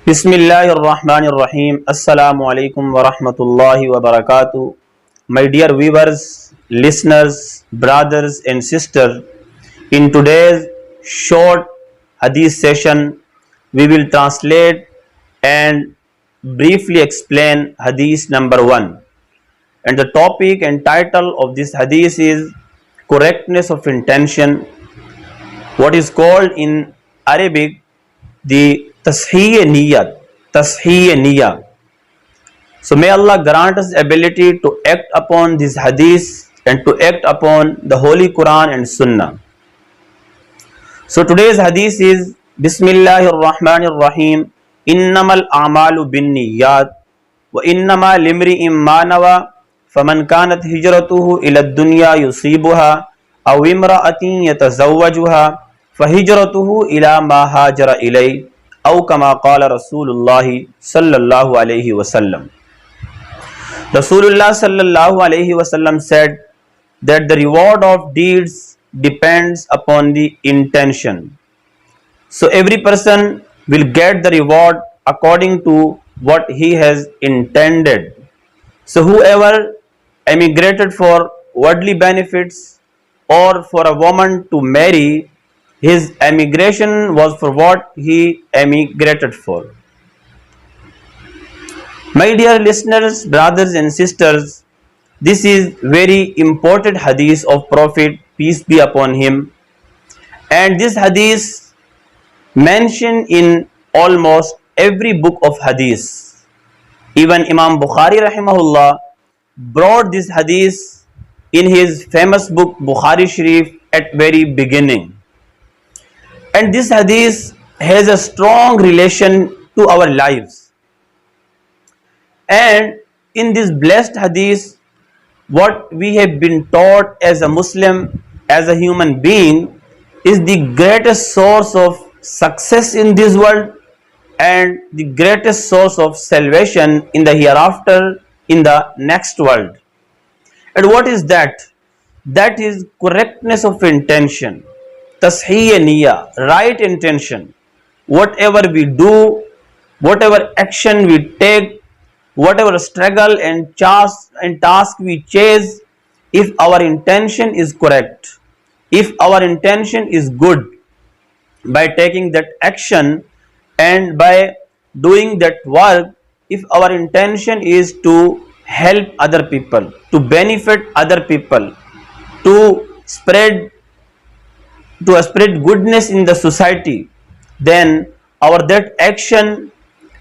Bismillahirrahmanirrahim. Assalamu alaikum wa rahmatullahi wa barakatuh. My dear viewers, listeners, brothers and sisters, in today's short hadith session, we will translate and briefly explain hadith number 1. And the topic and title of this hadith is correctness of intention, what is called in Arabic the Tashiyya Niyya. So may Allah grant us ability to act upon this hadith and to act upon the Holy Quran and Sunnah. So today's hadith is Bismillahir Rahmanir Rahim. Innamal a'malu bin niyyat wa innama limri'in ma nawa faman kanat hijratuhu ila ad-dunya yusibuha aw imra'atin yatazawwajuha fahijratuhu ila ma hajara ilayhi aw kama qala Rasulullah sallallahu alayhi wasallam. Rasulullah sallallahu alayhi wasallam said that the reward of deeds depends upon the intention. So every person will get the reward according to what he has intended. So whoever emigrated for worldly benefits or for a woman to marry, his emigration was for what he emigrated for. My dear listeners, brothers and sisters, this is very important hadith of Prophet, peace be upon him. And this hadith mentioned in almost every book of hadith. Even Imam Bukhari rahimahullah brought this hadith in his famous book Bukhari Sharif at very beginning. And this hadith has a strong relation to our lives. And in this blessed hadith, what we have been taught as a Muslim, as a human being, is the greatest source of success in this world and the greatest source of salvation in the hereafter, in the next world. And what is that? That is correctness of intention. Tashiyya niyya, right intention. Whatever we do, whatever action we take, whatever struggle and task we chase, if our intention is correct, if our intention is good, by taking that action and by doing that work, if our intention is to help other people, to benefit other people, to spread goodness in the society, then our that action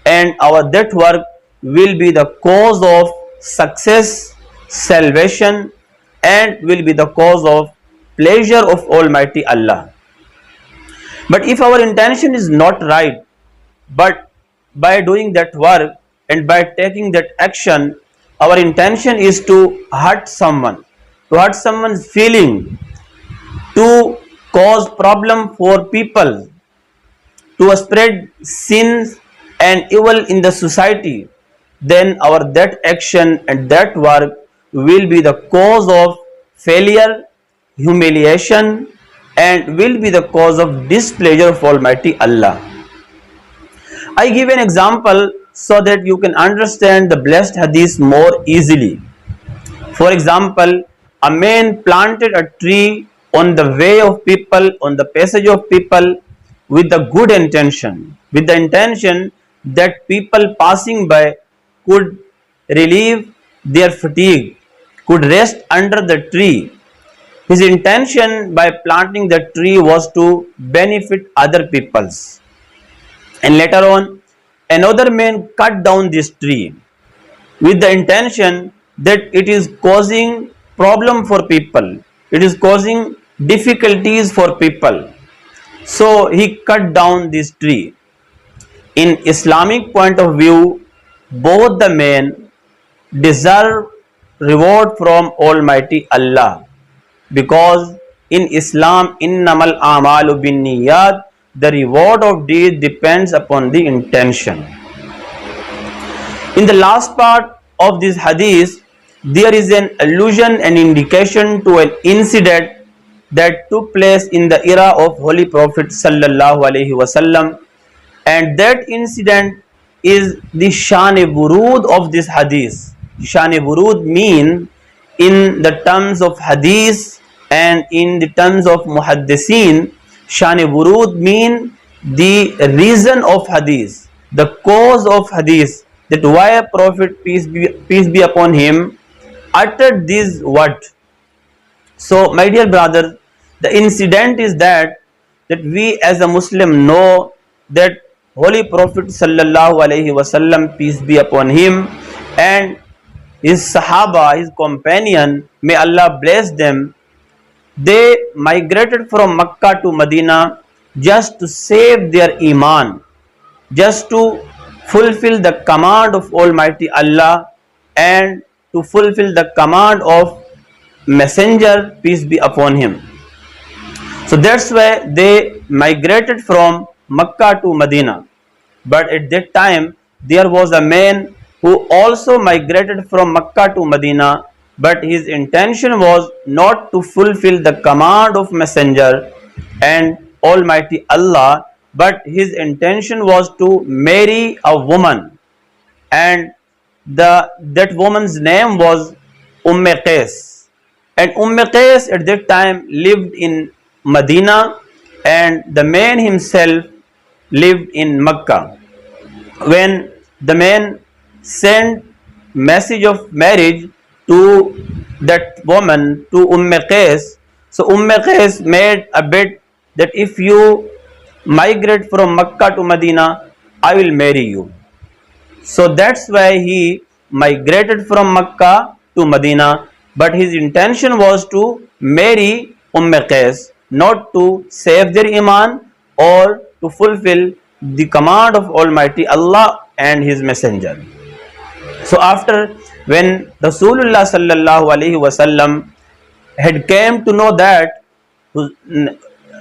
and our that work will be the cause of success, salvation, and will be the cause of pleasure of Almighty Allah. But if our intention is not right, but by doing that work and by taking that action, our intention is to hurt someone's feeling, to cause problem for people, to spread sins and evil in the society, then our that action and that work will be the cause of failure, humiliation, and will be the cause of displeasure of Almighty Allah. I give an example so that you can understand the blessed hadith more easily. For example, a man planted a tree on the way of people, on the passage of people, with the good intention, with the intention that people passing by could relieve their fatigue, could rest under the tree. His intention by planting the tree was to benefit other peoples. And later on, another man cut down this tree with the intention that it is causing problem for people, it is causing difficulties for people. So he cut down this tree. In Islamic point of view, both the men deserve reward from Almighty Allah, because in Islam, innamal a'malu bin niyyat, the reward of deed depends upon the intention. In the last part of this hadith, there is an allusion and indication to an incident that took place in the era of Holy Prophet sallallahu alaihi wasallam, and that incident is the Shan-e-Burud of this hadith. Shan-e-Burud mean in the terms of hadith and in the terms of muhaddithin, Shan-e-Burud mean the reason of hadith, the cause of hadith, that why Prophet peace be upon him uttered this word. So my dear brother, the incident is that we as a Muslim know that Holy Prophet sallallahu alaihi wasallam, peace be upon him, and his Sahaba, his companion, may Allah bless them, they migrated from Makkah to Medina just to save their iman, just to fulfill the command of Almighty Allah and to fulfill the command of Messenger, peace be upon him. So that's why they migrated from Makkah to Medina. But at that time, there was a man who also migrated from Makkah to Medina, but his intention was not to fulfill the command of Messenger and Almighty Allah, but his intention was to marry a woman, and that woman's name was Qais. And Qais at that time lived in Medina, and the man himself lived in Mecca. When the man sent message of marriage to that woman, to Qais, so Qais made a bet that if you migrate from Mecca to Medina, I will marry you. So that's why he migrated from Mecca to Medina, but his intention was to marry Qais, not to save their iman or to fulfill the command of Almighty Allah and His Messenger. So after, when Rasulullah sallallahu alaihi wasallam had came to know that,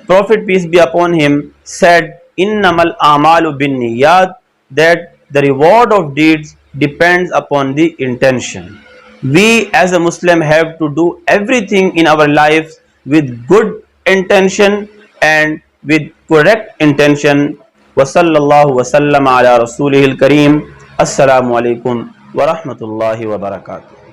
Prophet peace be upon him said, "Innamal amalu bin niyat," that the reward of deeds depends upon the intention. We as a Muslim have to do everything in our lives with good intention and with correct intention. Wa sallallahu wa sallam ala rasulihil kareem. Assalamu alaikum wa rahmatullahi wa barakatuh.